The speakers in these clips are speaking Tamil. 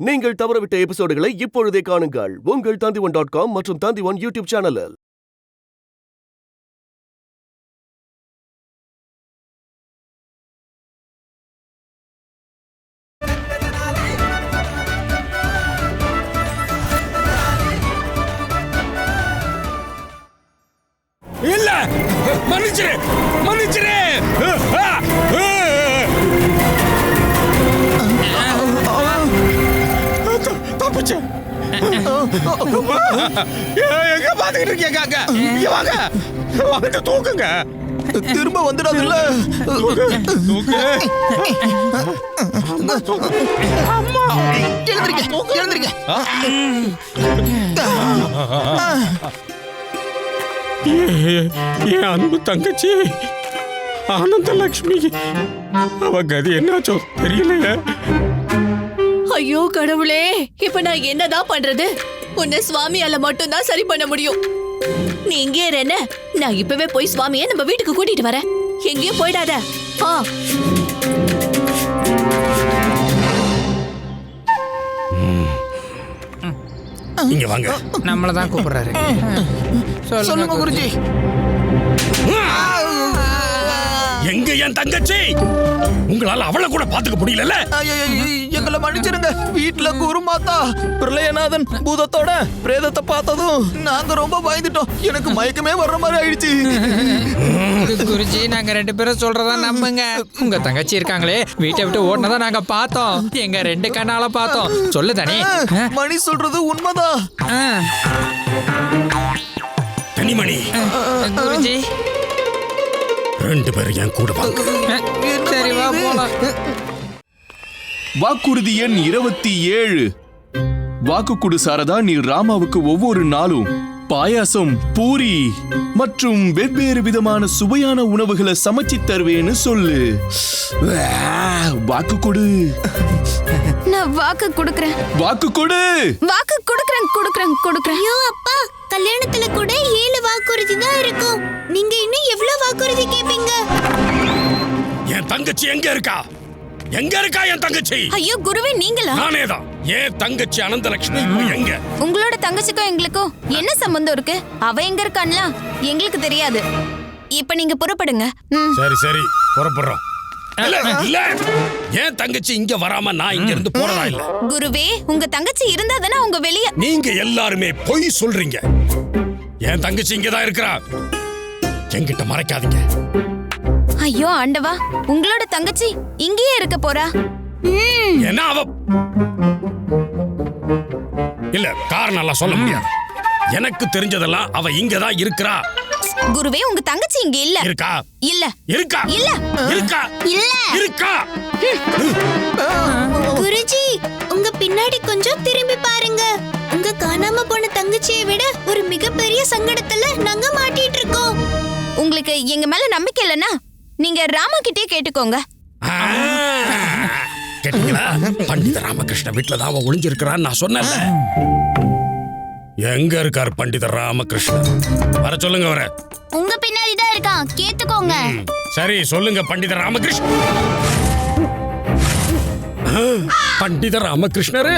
நீங்கள் தவறவிட்ட எபிசோடுகளை இப்பொழுதே காணுங்கள் உங்கள் Tandivan.com மற்றும் Tandivan யூடியூப் சேனலில். இல்ல மன்னிச்சிரு மன்னிச்சிரு. தப்பிச்சு எங்க பாத்துக்கிட்டு இருக்கீங்க? வாங்க வாங்க தூக்குங்க. திரும்ப வந்துடாதுல்ல. அம்மா எழுந்திருக்க எழுந்திருக்க. என் அன்பு தங்கச்சி ஆனந்தலட்சுமி, அவ கதி என்னாச்சோ தெரியலையே. ஐயோ கடவுளே, இப்ப நான் என்னதான் பண்றது? உன்னை சுவாமியால மட்டும் தான் சரி பண்ண முடியும். நீ இங்கே என்ன, நான் இப்பவே போய் சுவாமியை நம்ம வீட்டுக்கு கூட்டிட்டு வரேன். எங்கேயும் போயிடாத. இங்க வாங்க. நம்மளதான் கூப்பிடுறாரு. சொல்லுங்க குருஜி. எங்க என் தங்கச்சி? உங்களால அவளை கூட பாத்துக்க முடியல. எங்களை மன்னிச்சிருங்க. வீட்டுல குருமாத்தா பிரளயநாதன் பூதத்தோட பிரேதத்தை பார்த்ததும் நாங்க ரொம்ப பயந்துட்டோம். எனக்கு மயக்கமே வர்ற மாதிரி ஆயிடுச்சு. குருஜி, நாங்க 2 பேரும் சொல்றதா நம்புங்க. உங்க தங்கச்சி இருக்காங்களே, வீட்டை விட்டு ஓடினதா நாங்க பார்த்தோம். எங்க 2 கண்ணால பார்த்தோம். சொல்லு தானே. மணி சொல்றது உண்மைதான். தனிமணி, குருஜி 2 பேரும் என் கூட வாங்க. சரி வா போலாம். வாக்குறுதி எண் 27. வாக்கு கொடு சாரதா, நீ ராமாவுக்கு ஒவ்வொரு நாளும் பாயாசம், பூரி மற்றும் வெவ்வேறு விதமான சுவையான உணவுகளை சமைச்சு தருவேன்னு சொல்லு. வாக்கு கொடு. நான் வாக்கு கொடுக்கறேன். வாக்கு கொடு. வாக்கு கொடுக்கறேன் கொடுக்கறேன் கொடுக்கறேன். ஐயோ அப்பா, கல்யாணத்துல கூட 7 வாக்குறுதி தான் இருக்கும். நீங்க இன்னும் எவ்வளவு வாக்குறுதி கேப்பீங்க? என் தங்கச்சி எங்க இருக்கா? எங்க இருக்கா என் தங்கச்சி? ஐயோ குருவே, நீங்களா? நானே தான். என் தங்கச்சி அனந்தலட்சுமி இப்ப எங்க? உங்களோட தங்கச்சிக்கும் எங்களுக்கும் என்ன சம்பந்தம் இருக்கு? அவ எங்க இருக்கான்ல எங்களுக்கு தெரியாது. இப்ப நீங்க புறப்படுங்க. சரி சரி புறப்படுறோம். இல்ல, என் தங்கச்சி இங்க வராம நான் இங்க இருந்து போறதா இல்ல. குருவே, உங்க தங்கச்சி இருந்தா தானே உங்க வெளிய. நீங்க எல்லாருமே பொய் சொல்றீங்க. என் தங்கச்சி இங்கதான் இருக்கிறா. என்கிட்ட மறைக்காதீங்க. ஐயோ ஆண்டவா, உங்களோட தங்கச்சி இங்கேயே இருக்க போறா? என்ன அவ? இல்ல, காரணம் எல்லாம் சொல்ல முடியாது. எனக்கு தெரிஞ்சதெல்லாம் அவ இங்கதான் இருக்கிறா. குருவே, உங்க தங்கச்சி இங்க இல்ல. இருக்கா? இல்ல. இருக்கா? இல்ல. இருக்கா? இல்ல. இருக்கா? குருஜி, உங்க பின்னாடி கொஞ்சம் திரும்பி பாருங்க. உங்க காணாம போன தங்கச்சியை விட ஒரு மிகப்பெரிய சங்கடத்துல நாங்க மாட்டிட்டு இருக்கோம். உங்களுக்கு எங்க மேல நம்பிக்கை இல்லைன்னா நீங்க ராமா கிட்டே கேட்டுக்கோங்க. கேட்டீங்களா? பண்டித ராமகிருஷ்ண வீட்டுல தான் அவன் ஒளிஞ்சிருக்கிறான்னு நான் சொன்னேன்ல. எங்க இருக்கார் பண்டித ராமகிருஷ்ணன்? வர சொல்லுங்க. வர உங்க பின்னாடி தான் இருக்கான், கேட்டுக்கோங்க. சரி சொல்லுங்க பண்டித ராமகிருஷ்ணன். பண்டித ராமகிருஷ்ணரு,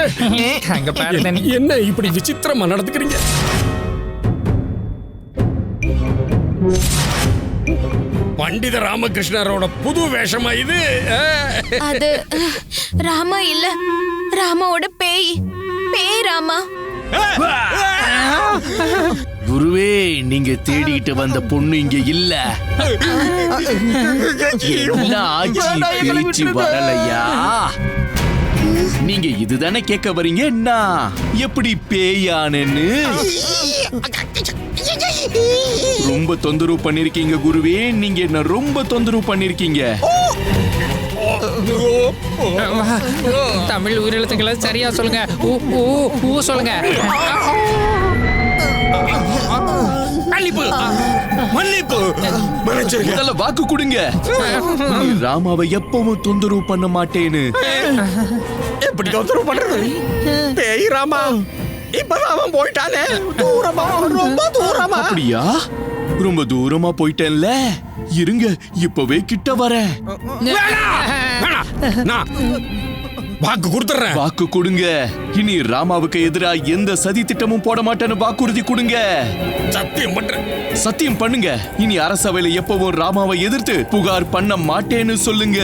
அங்க பாருங்க. என்ன இப்படி விசித்திரமா நடந்துக்கிறீங்க? பண்டித ராமகிருஷ்ணரோட புது வேஷமா இது? அது ராமா இல்ல, ராமாவோட பேய். பேய் ராமா. குருவே, நீங்க தேடிட்டு வந்த பொண்ணு இங்க இல்ல. என்ன ஆச்சு? பேச்சு வரலையா? நீங்க இதுதானே கேட்க வரீங்க? என்ன எப்படி பேயானன்னு ரொம்ப தொந்தரவு பண்ணிருக்கீங்க குருவே. நீங்க என்ன ரொம்ப தொந்தரவு பண்ணிருக்கீங்க. தமிழ் உயிரெழுத்துக்களை சரியா சொல்லுங்க. சொல்லுங்க. முதல்ல வாக்கு கொடுங்க. ராமாவை எப்பவும் தொந்தரவு பண்ண மாட்டேன்னு. எப்படி தொந்தரவு பண்றது? பேய் ராமா இப்பதான் அவன் போயிட்டானே. தூரமா, ரொம்ப தூரமா. அப்படியா? ரொம்ப தூரமா போயிட்டேன்ல. இருங்க, இப்பவே கிட்ட வரேன். வாக்கு கொடுத்துறேன். வாக்கு கொடுங்க. இனி ராமாவுக்கு எதிரா எந்த சதி திட்டமும் போட மாட்டேன்னு வாக்குறுதி கொடுங்க. சத்தியம் பண்றேன். சத்தியம் பண்ணுங்க. இனி அரசவையில எப்பவும் ராமாவை எதிர்த்து புகார் பண்ண மாட்டேன்னு சொல்லுங்க.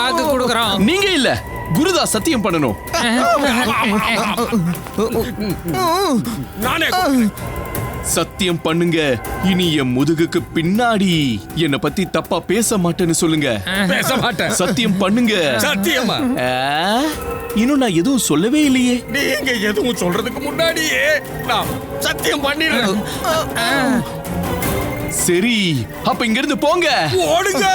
வாக்கு கொடுக்குறோம். நீங்க இல்ல, குருதா சத்தியம் பண்ணணும். நானே சத்தியம் பண்ணுங்க. இனி என் முதுகுக்கு பின்னாடி என்ன பத்தி தப்பா பேச மாட்டேன்னு சொல்லுங்க. பேச மாட்டேன். சத்தியம் பண்ணுங்க. சத்தியமா? இன்னும் நான் எதுவும் சொல்லவே இல்லையே. நீங்க எதுவும் சொல்றதுக்கு முன்னாடியே நான் சத்தியம் பண்ணிடுறேன். சரி, அப்ப இங்க இருந்து போங்க. ஓடுங்க.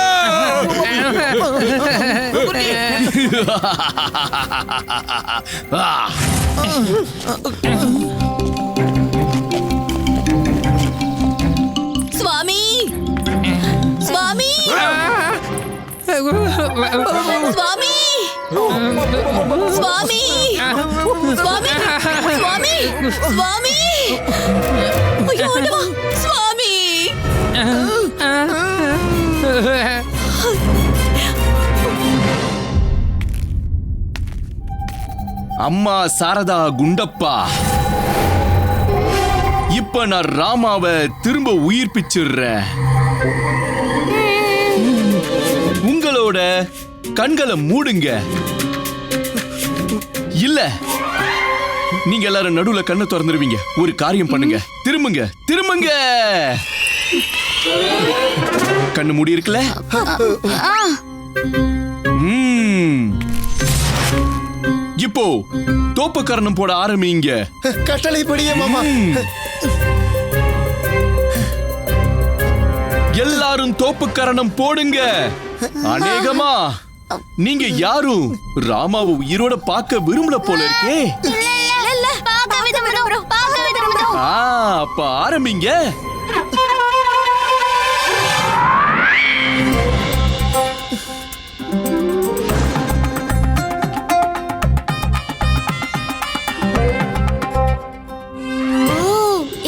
சுவாமி சுவாமி சுவாமி சுவாமி சுவாமி சுவாமி சுவாமி ஐயோ ஆண்டவா, சுவாமி அம்மா சாரதா குண்டப்பா, இப்ப நான் ராமாவை திரும்ப உயிர்ப்பிச்சிடுறேன். உங்களோட கண்களை மூடுங்க. இல்ல, நீங்க எல்லாரும் நடுவுல கண்ணை திறந்துருவீங்க. ஒரு காரியம் பண்ணுங்க. திரும்புங்க, திரும்புங்க. கண்ணு மூடி இருக்குல்ல? இப்போ தோப்புக்கரணம் போட ஆரம்பிங்க. கட்டளைப்படியே மாமா. எல்லாரும் தோப்புக்கரணம் போடுங்க. அநேகமா நீங்க யாரும் ராமாவை உயிரோட பார்க்க விரும்பல போல இருக்கே. அப்ப ஆரம்பிங்க.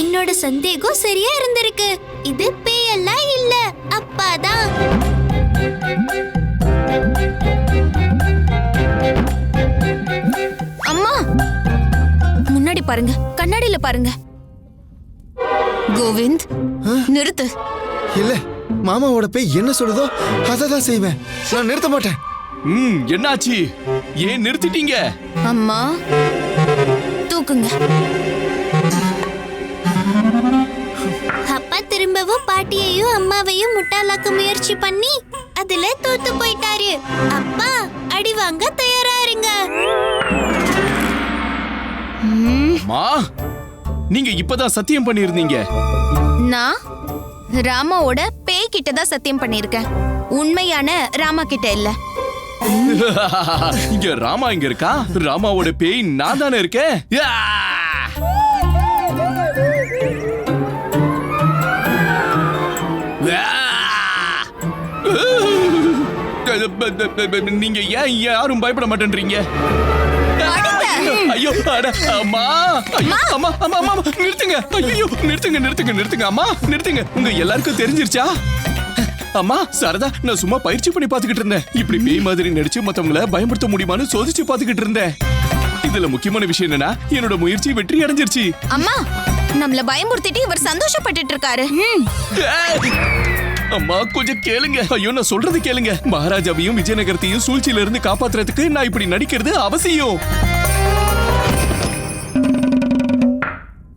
என்னோட சந்தேகம் சரியா இருந்திருக்கு. இது பேயெல்லாம் இல்ல, அப்பாதான். அம்மா, முன்னாடி பாருங்க, கண்ணாடியில பாருங்க. கோவிந்த், நிறுத்து. இல்ல, மாமாவோட பேய் என்ன சொல்லுதோ அததான் செய்வேன். நான் நிறுத்த மாட்டேன். என்னாச்சு? ஏன் நிறுத்திட்டீங்க? அம்மா, தூக்குங்க. அப்பா திரும்பவும் பாட்டியையும் அம்மாவையும் முட்டாளாக்க முயற்சி பண்ணி அதுல தோத்து போயிட்டாரு. அப்பா, அடி வாங்க தயாரா இருங்க. அம்மா, நீங்க இப்பதான் சத்தியம் பண்ணிருந்தீங்க. நான் ராமாவோட பேய் கிட்ட தான் சத்தியம் பண்ணிருக்கேன். உண்மையான ராமா கிட்ட இல்ல. இங்க ராமா இங்க இருக்கா? ராமாவோட பேய் நான் தானே இருக்கேன். நீங்க ஏன் யாரும் பயப்பட மாட்டேன்றீங்க? ஐயோ, அம்மா, அம்மா, அம்மா, அம்மா, நிறுத்துங்க. ஐயோ, நிறுத்துங்க, நிறுத்துங்க, நிறுத்துங்க. அம்மா, நிறுத்துங்க. உங்க எல்லாருக்கும் தெரிஞ்சிருச்சா? அம்மா சாரதா, நான் சும்மா பயிற்சி பண்ணி பாத்துக்கிட்டு இருந்தேன். இப்படி பேய் மாதிரி நடிச்சு மத்தவங்கள பயன்படுத்த முடியுமான்னு சோதிச்சு பாத்துக்கிட்டு இருந்தேன். இதுல முக்கியமான விஷயம் என்னன்னா, என்னோட முயற்சி வெற்றி அடைஞ்சிருச்சு. அம்மா, நம்மள பயமுறுத்திட்டு இவர் சந்தோஷப்பட்டுட்டு இருக்காரு. அம்மா, கொஞ்சம் கேளுங்க. ஐயோ, நான் சொல்றது கேளுங்க. மகாராஜாவையும் விஜயநகரத்தையும் சூழ்ச்சியில இருந்து காப்பாத்துறதுக்கு நான் இப்படி நடிக்கிறது அவசியம்.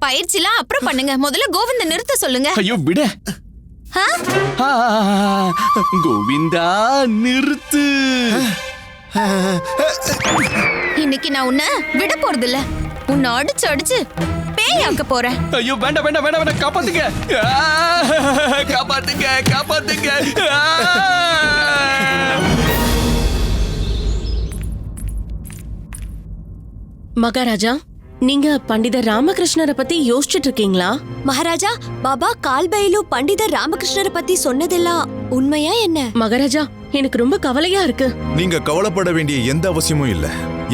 பயிற்சிலாம் அப்புறம் பண்ணுங்க. முதல்ல கோவிந்த நிறுத்த சொல்லுங்க. ஐயோ, விட. கோவிந்தா, நிறுத்து. இன்னைக்கு நான் உன்னை விட போறது இல்ல. உன்னை அடிச்சு அடிச்சு பேயாக்க போறேன். ஐயோ, வேண்டாம், வேண்டாம், வேண்டாம், வேண்டாம். காப்பாத்துங்க, காப்பாத்துங்க, காப்பாத்துங்க. மகாராஜா, நீங்க பண்டிதர் ராமகிருஷ்ணரை பத்தி யோசிச்சுட்டு இருக்கீங்களா? மகாராஜா, பாபா கால்பைலு பண்டிதர் ராமகிருஷ்ணரை பத்தி சொன்னதெல்லாம் உண்மையா என்ன? மகாராஜா, எனக்கு ரொம்ப கவலையா இருக்கு. நீங்க கவலைப்பட வேண்டிய எந்த அவசியமும் இல்ல.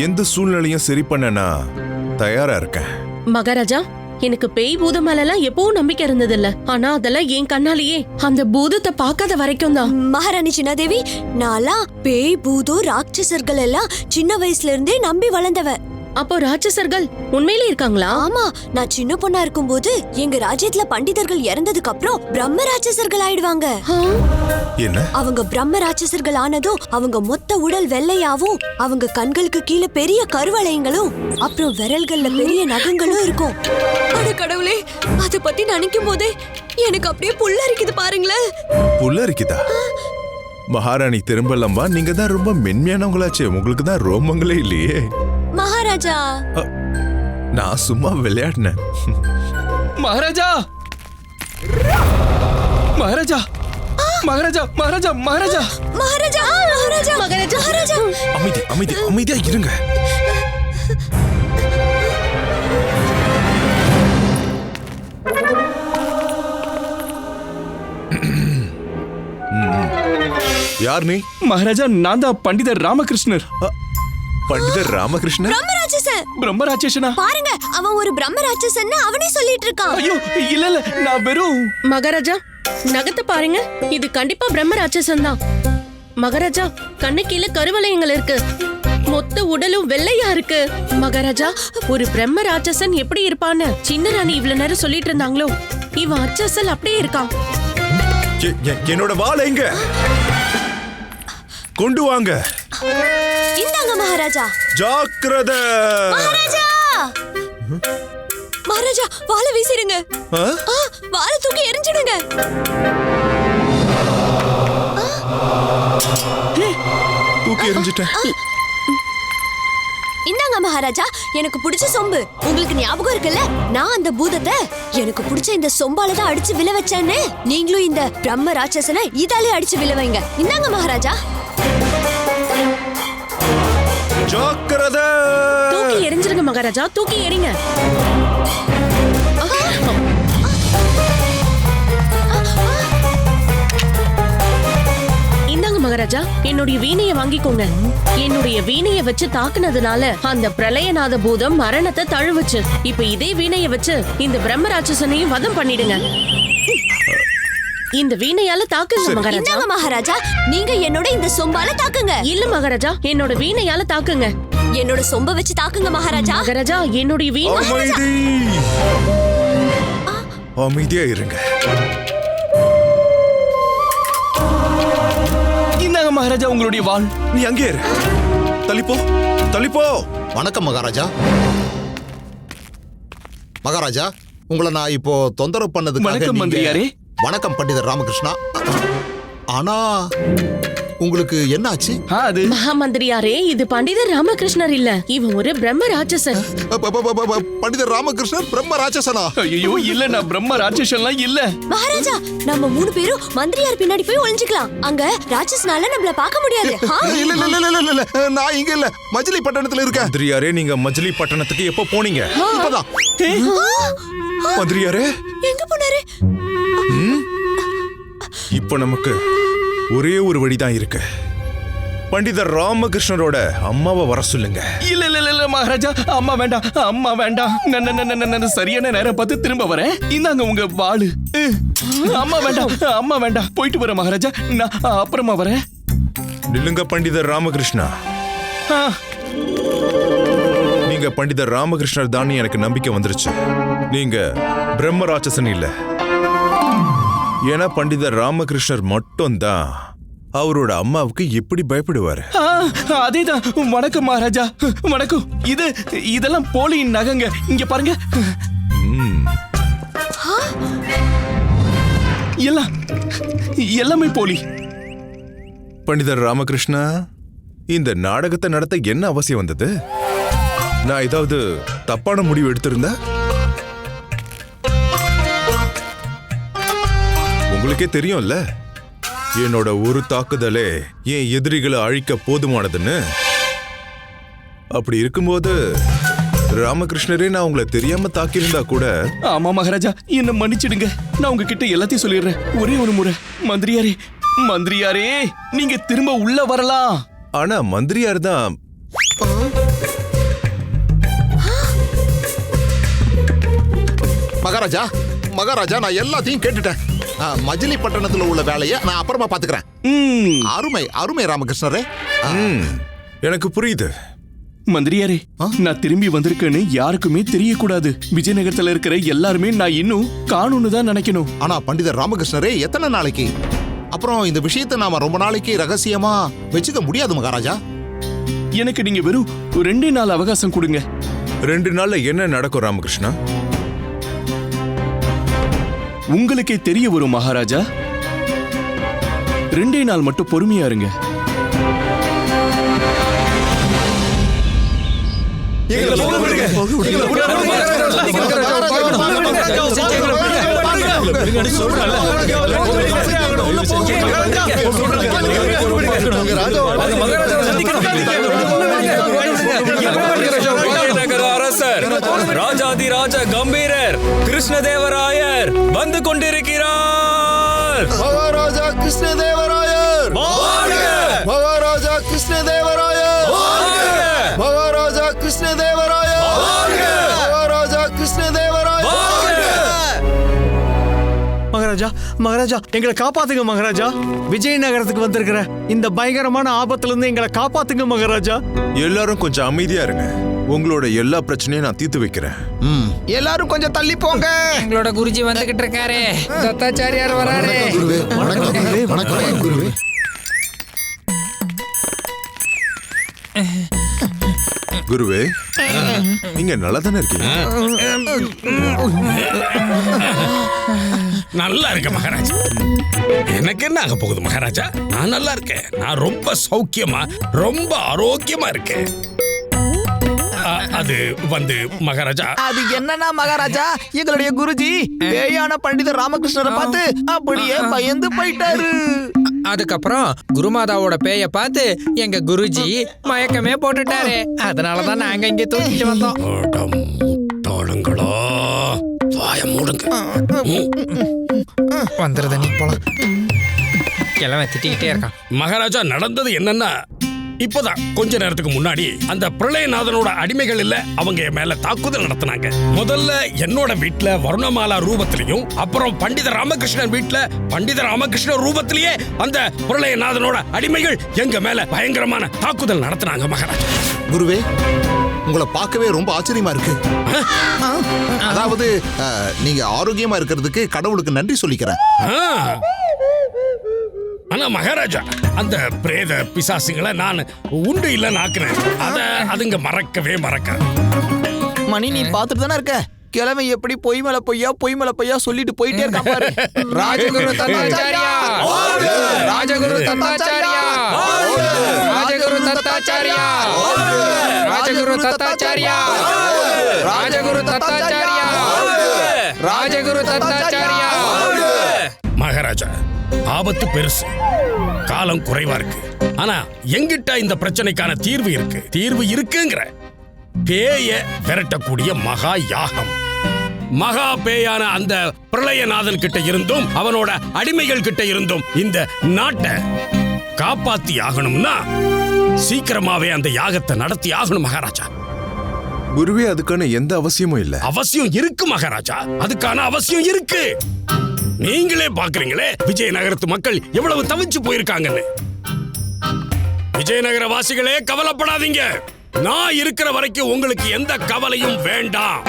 எந்த சூழ்நிலையும் சரி பண்ண நான் தயாரா இருக்கேன். மகாராஜா, எனக்கு பேய் பூதம் மேலலாம் எப்பவும் நம்பிக்கை இருந்தது இல்ல. ஆனா அதெல்லாம் என் கண்ணாலேயே அந்த பூதத்தை பார்க்காத வரைக்கும் தான். மகாராணி சின்னாதேவி, நான்லாம் பேய் பூதம் ராட்சசர்கள் எல்லாம் சின்ன வயசுல இருந்தே நம்பி வளர்ந்தவ. அப்போ ராட்சசர்கள் உண்மையிலே இருக்காங்களா? ஆமா, நான் சின்ன பொண்ணா இருக்கும்போது எங்க ராஜ்யத்துல பண்டிதர்கள் இறந்ததுக்கு அப்புறம் பிரம்ம ராட்சசர்கள் ஆயிடுவாங்க. என்ன? அவங்க பிரம்ம ராட்சசர்கள் ஆனதும் அவங்க மொத்த உடல் வெள்ளையாவும், அவங்க கண்களுக்கு கீழே பெரிய கருவளையங்களும், அப்புறம் விரல்கள்ல பெரிய நகங்களும் இருக்கும். அட கடவுளே, அத பத்தி நினைக்கும் போதே எனக்கு அப்படியே புல்லரிக்குது பாருங்களேன். புல்லரிக்குதா? மகாராணி திரும்பலம்பா, நீங்க தான் ரொம்ப மென்மையானவங்களாச்சே, உங்களுக்கு தான் ரோமங்களே இல்லையே. மகாராஜா, நான் சும்மா விளையாடினேன். மகாராஜா மகாராஜா மகாராஜா மகாராஜா மகாராஜா மகாராஜா, மகாராஜா, மகாராஜா, மகாராஜா. அமைதி அமைதி அமைதியா இருங்க. யார் நீ? மகாராஜா, நான் தான் பண்டிதர் ராமகிருஷ்ணர். பண்டிதர் ராமகிருஷ்ணன்? பிரம்ம ராட்சசன். பிரம்ம ராட்சசனா? பாருங்க, அவன் ஒரு பிரம்ம ராட்சசன் அவனே சொல்லிட்டு இருக்கான். ஐயோ இல்ல இல்ல, நான் வெறும் மகாராஜா, நகத்தை பாருங்க, இது கண்டிப்பா பிரம்ம ராட்சசன் தான். மகாராஜா, கண்ணு கீழே கருவளையங்கள் இருக்கு, மொத்த உடலும் வெள்ளையா இருக்கு. மகாராஜா, ஒரு பிரம்ம ராட்சசன் எப்படி இருப்பான்னு சின்ன ராணி இவ்வளவு நேரம் சொல்லிட்டு இருந்தாங்களோ, இவன் அச்சசல் அப்படியே இருக்கான். என்னோட வாளை எங்க? கொண்டு வாங்க. இந்தாங்க மகாராஜா. ஜாக்கிரதை. மகாராஜா, மகாராஜா, வாளை வீசிடுங்க. வாளை தூக்கி எரிஞ்சிடுங்க. தூக்கி எரிஞ்சிட்டேன். இந்தாங்க மகாராஜா, எனக்கு பிடிச்ச சொம்பு. உங்களுக்கு ஞாபகம் இருக்குல்ல, நான் அந்த பூதத்தை எனக்கு பிடிச்ச இந்த சொம்பால தான் அடிச்சு விழ வச்சேன்னு. நீங்களும் இந்த பிரம்ம ராட்சசனை இதாலே அடிச்சு விழ வைங்க. இந்தாங்க மகாராஜா. ஜாக்கிரதை. தூக்கி எரிஞ்சிருங்க மகாராஜா, தூக்கி எறிங்க. இந்தாங்க மகாராஜா, என்னுடைய வீணைய வாங்கிக்கோங்க. என்னுடைய வீணைய வச்சு தாக்குனதுனால அந்த பிரளயநாத பூதம் மரணத்தை தழுவுச்சு. இப்ப இதே வீணைய வச்சு இந்த பிரம்ம ராட்சசனையும் வதம் பண்ணிடுங்க. இந்த வீணையால தாக்குங்க மகாராஜா. இந்தாங்க மகாராஜா, நீங்க என்னோட இந்த சொம்பால தாக்குங்க. இல்ல மகாராஜா, என்னோட வீணையால தாக்குங்க. என்னோட சொம்ப வச்சு தாக்குங்க மகாராஜா. மகாராஜா, என்னுடைய வீணை. அமைதி. அமைதியா இருங்க. இந்தாங்க மகாராஜா, உங்களுடைய வாள். நீ அங்கே இரு. தள்ளிப்போ, தள்ளிப்போ. வணக்கம் மகாராஜா. மகாராஜா, உங்களை நான் இப்போ தொந்தரவு பண்ணதுக்காக வணக்கம் மந்திரியாரே. வணக்கம் பண்டிதர் ராமகிருஷ்ணா. ஆனா உங்களுக்கு என்ன ஆச்சு? அது மகாமந்திரியாரே, இது பண்டிதர் ராமகிருஷ்ணர் இல்ல, இவன் ஒரு பிரம்ம ராட்சசன். பண்டிதர் ராமகிருஷ்ணர் பிரம்ம ராட்சசனா? ஐயோ இல்ல, நான் பிரம்ம ராட்சசன்லாம் இல்ல. மகாராஜா, நம்ம 3 பேரும் மந்திரியார் பின்னாடி போய் ஒளிஞ்சுக்கலாம். அங்க ராட்சசனால நம்மள பார்க்க முடியாது. இல்ல இல்ல இல்ல இல்ல, நான் இங்க இல்ல, மஜ்லி பட்டணத்துல இருக்கேன். மந்திரியாரே, நீங்க மஜ்லி பட்டணத்துக்கு எப்போ போனீங்க? இப்பதான். மந்திரியாரே, எங்க போனாரு? இப்ப நமக்கு ஒரே ஒரு வழிதான் இருக்கு. பண்டிதர் ராமகிருஷ்ணரோட அம்மாவை வர சொல்லுங்க. இல்ல இல்ல இல்ல மகாராஜா, அம்மா வேண்டாம், அம்மா வேண்டாம். நான் சரியான நேரம் பார்த்து திரும்ப வரேன். இந்தாங்க உங்க வாளு. அம்மா வேண்டாம், அம்மா வேண்டாம். போயிட்டு வரேன் மகாராஜா, நான் அப்புறமா வரேன். நில்லுங்க பண்டிதர் ராமகிருஷ்ணா. நீங்க பண்டிதர் ராமகிருஷ்ணர் தான் எனக்கு நம்பிக்கை வந்துருச்சு. நீங்க பிரம்ம ராட்சசன் இல்ல. ஏன்னா பண்டிதர் ராமகிருஷ்ணர் மட்டும் தான் அவரோட அம்மாவுக்கு எப்படி பயப்படுவாரு. அதேதான். வணக்கம் மகாராஜா, வணக்கம். இதெல்லாம் போலி நகங்க. இங்க பாருங்க. எல்லாமே போலி. பண்டிதர் ராமகிருஷ்ணா, இந்த நாடகத்தை நடத்த என்ன அவசியம் வந்தது? நான் ஏதாவது தப்பான முடிவு எடுத்திருந்தா? உங்களுக்கே தெரியும்ல, என்னோட ஒரு தாக்குதலே என் எதிரிகளை அழிக்க போதுமானதுன்னு. அப்படி இருக்கும்போது ராமகிருஷ்ணரே நான் உங்களை தெரியாம தாக்கியிருந்தா கூட. ஆமா மகாராஜா, என்ன மன்னிச்சிடுங்க. நான் உங்ககிட்ட எல்லாத்தையும் சொல்லிடுறேன். ஒரே ஒரு முறை. மந்திரியாரே, மந்திரியாரே, நீங்க திரும்ப உள்ள வரலாம். ஆனா மந்திரியார் தான். மகாராஜா மகாராஜா நான் எல்லாத்தையும் கேட்டுட்டேன். மஜிலிப்பட்டினத்துல உள்ள வேலையை நான் அப்புறமா பாத்துக்கிறேன். அருமை அருமை ராமகிருஷ்ணரே. எனக்கு புரியுது. மந்திரியாரே, நான் திரும்பி வந்திருக்கேன்னு யாருக்குமே தெரியக்கூடாது. விஜயநகரத்துல இருக்கிற எல்லாருமே நான் இன்னும் காணும்னு தான் நினைக்கணும். ஆனா பண்டிதர் ராமகிருஷ்ணரே, எத்தனை நாளைக்கு? அப்புறம் இந்த விஷயத்தை நாம ரொம்ப நாளைக்கு ரகசியமா வச்சுக்க முடியாது மகாராஜா. எனக்கு நீங்க வெறும் 2 நாள் அவகாசம் கொடுங்க. 2 நாள்ல என்ன நடக்கும் ராமகிருஷ்ணா? உங்களுக்கே தெரிய வரும் மகாராஜா. 2 நாள் மட்டும் பொறுமையா இருங்க. அரசர் ராஜாதிராஜ கம்பீரர் கிருஷ்ணதேவராயர் வந்து கொண்டிருக்கிறார். மகாராஜா கிருஷ்ணதேவராயர், மகாராஜா கிருஷ்ணதேவராயர், மகாராஜா கிருஷ்ணதேவராயர், மகாராஜா கிருஷ்ணதேவராயர். மகாராஜா மகாராஜா எங்களை காப்பாத்துங்க மகாராஜா. விஜயநகரத்துக்கு வந்திருக்கிற இந்த பயங்கரமான ஆபத்துல இருந்து எங்களை காப்பாத்துங்க மகாராஜா. எல்லாரும் கொஞ்சம் அமைதியா இருங்க. உங்களோட எல்லா பிரச்சனையும் நான் தீர்த்து வைக்கிறேன். எல்லாரும் கொஞ்சம் தள்ளி போங்க. எங்களோட குருஜி வந்துகிட்டு இருக்காரு. தத்தாச்சாரியார் வராரு. வணக்கம் குருவே. குருவே, நீங்க நல்லா தானே இருக்கீங்க? நல்லா இருக்க மகாராஜா. எனக்கு என்ன ஆக போகுது மகாராஜா? நான் நல்லா இருக்கேன். நான் ரொம்ப சௌக்கியமா ரொம்ப ஆரோக்கியமா இருக்கேன். அது வந்து மகாராஜா, அது என்னன்னா மகாராஜா, எங்களுடைய குருஜி பேயான பண்டிதர் ராமகிருஷ்ணரை பார்த்து அப்படியே பயந்து போயிட்டாரு. அதுக்கப்புறம் குருமாதாவோட பேய பார்த்து எங்க குருஜி மயக்கமே போட்டுட்டாரு. அதனாலதான் நாங்க இங்க தூக்கிட்டு வந்தோம். வாய மூடுங்க. வந்துருத நீ போலாம். கிழமை திட்டிக்கிட்டே இருக்கான். மகாராஜா, நடந்தது என்னன்னா, இப்பதான் கொஞ்ச நேரத்துக்கு முன்னாடி அந்த பிரளயநாதனோட அடிமைகள் இல்ல, அவங்க என் மேல தாக்குதல் நடத்தினாங்க. முதல்ல என்னோட வீட்டுல வருணமாலா ரூபத்திலையும், அப்புறம் பண்டித ராமகிருஷ்ணன் வீட்டுல பண்டித ராமகிருஷ்ணன் ரூபத்திலேயே அந்த பிரளயநாதனோட அடிமைகள் எங்க மேல பயங்கரமான தாக்குதல் நடத்தினாங்க மகாராஜா. குருவே, உங்களை பார்க்கவே ரொம்ப ஆச்சரியமா இருக்கு. அதாவது நீங்க ஆரோக்கியமா இருக்கிறதுக்கு கடவுளுக்கு நன்றி சொல்லிக்கிறேன். ஆனா மகாராஜா, அந்த பிரேத பிசாசுங்களை நான் உண்டு இல்ல நாக்குனேன். அதுங்க மறக்கவே மறக்காது. மணி, நீ பாத்துட்டு தானே இருக்க. கிழமை எப்படி பொய் மேல பொய்யா சொல்லிட்டு போயிட்டே இருக்கா பாரு. ராஜகுரு தத்தாச்சாரியா, ராஜகுரு தத்தாச்சாரியா, ராஜகுரு தத்தாச்சாரியா, ராஜகுரு தத்தாச்சாரியா, ராஜகுரு தத்தாச்சாரியா, ராஜகுரு தத்தாச்சாரியா. மகாராஜா, ஆபத்து பெருசு, காலம் குறைவா இருக்கு. ஆனா எங்கிட்ட இந்த பிரச்சனைக்கான தீர்வு இருக்கு. தீர்வு இருக்குங்கிற பேய விரட்டக்கூடிய மகா யாகம். மகா பேயான அந்த பிரளயநாதன் கிட்ட இருந்தும் அவனோட அடிமைகள் கிட்ட இருந்தும் இந்த நாட்டை காப்பாத்தி ஆகணும்னா சீக்கிரமாவே அந்த யாகத்தை நடத்தி ஆகணும் மகாராஜா. குருவே, அதுக்கான எந்த அவசியமும் இல்ல. அவசியம் இருக்கு மகாராஜா, அதுக்கான அவசியம் இருக்கு. நீங்களே பாக்குறீங்களே விஜயநகரத்து மக்கள் எவ்வளவு தவிச்சு போயிருக்காங்கன்னு. விஜயநகர வாசிகளே, கவலைப்படாதீங்க. நான் இருக்கிற வரைக்கும் உங்களுக்கு எந்த கவலையும் வேண்டாம்.